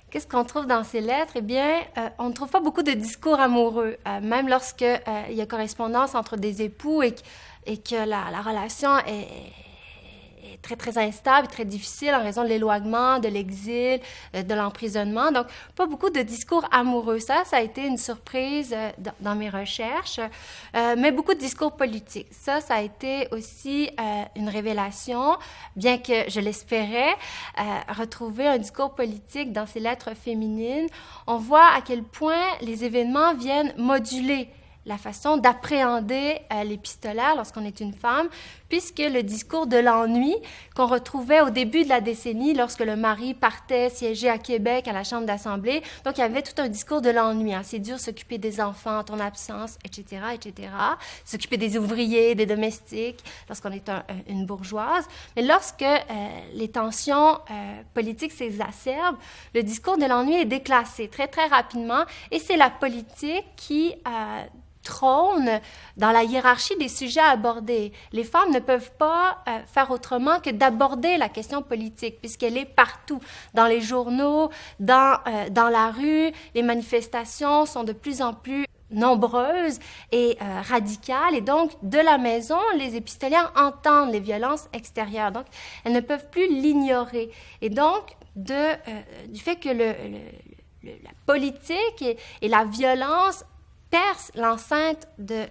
Qu'est-ce qu'on trouve dans ces lettres? Eh bien, on ne trouve pas beaucoup de discours amoureux, même lorsque il y a correspondance entre des époux et que la relation est très, très instable, très difficile en raison de l'éloignement, de l'exil, de l'emprisonnement. Donc, pas beaucoup de discours amoureux. Ça a été une surprise dans mes recherches, mais beaucoup de discours politiques. Ça a été aussi une révélation, bien que je l'espérais, retrouver un discours politique dans ces lettres féminines. On voit à quel point les événements viennent moduler la façon d'appréhender l'épistolaire lorsqu'on est une femme, puisque le discours de l'ennui qu'on retrouvait au début de la décennie lorsque le mari partait siéger à Québec à la Chambre d'Assemblée, donc il y avait tout un discours de l'ennui. Hein. C'est dur s'occuper des enfants en ton absence, etc., etc., s'occuper des ouvriers, des domestiques, lorsqu'on est une bourgeoise. Mais lorsque les tensions politiques s'exacerbent, le discours de l'ennui est déclassé très, très rapidement, et c'est la politique qui trône dans la hiérarchie des sujets abordés. Les femmes ne peuvent pas faire autrement que d'aborder la question politique, puisqu'elle est partout, dans les journaux, dans la rue. Les manifestations sont de plus en plus nombreuses et radicales, et donc de la maison, les épistolières entendent les violences extérieures, donc elles ne peuvent plus l'ignorer. Et donc, du fait que la politique et la violence percent l'enceinte de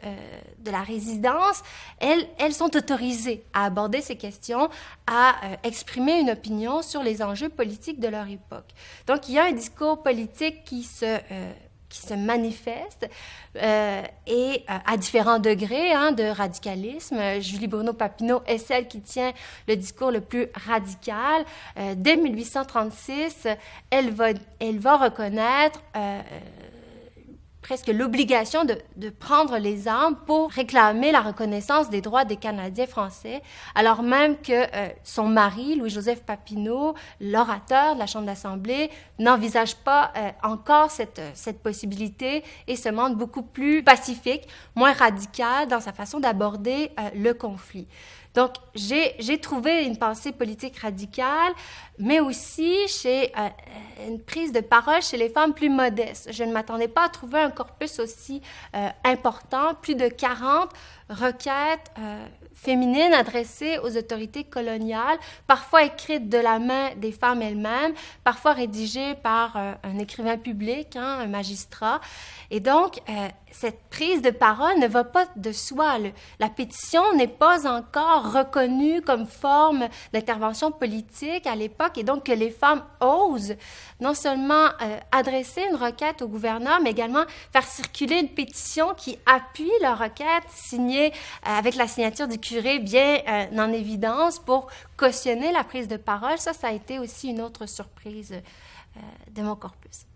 la résidence, elles sont autorisées à aborder ces questions, à exprimer une opinion sur les enjeux politiques de leur époque. Donc, il y a un discours politique qui se manifeste et à différents degrés de radicalisme. Julie Bruno-Papineau est celle qui tient le discours le plus radical. Dès 1836, elle va reconnaître presque l'obligation de prendre les armes pour réclamer la reconnaissance des droits des Canadiens français, alors même que son mari, Louis-Joseph Papineau, l'orateur de la Chambre d'Assemblée, n'envisage pas encore cette possibilité et se montre beaucoup plus pacifique, moins radical dans sa façon d'aborder le conflit. Donc, j'ai trouvé une pensée politique radicale, mais aussi une prise de parole chez les femmes plus modestes. Je ne m'attendais pas à trouver un corpus aussi important, plus de 40 requêtes féminines adressées aux autorités coloniales, parfois écrites de la main des femmes elles-mêmes, parfois rédigées par un écrivain public, un magistrat. Et donc, cette prise de parole ne va pas de soi. La pétition n'est pas encore reconnue comme forme d'intervention politique à l'époque, et donc que les femmes osent non seulement adresser une requête au gouverneur, mais également faire circuler une pétition qui appuie leur requête, signée avec la signature du curé bien en évidence pour cautionner la prise de parole. Ça a été aussi une autre surprise de mon corpus.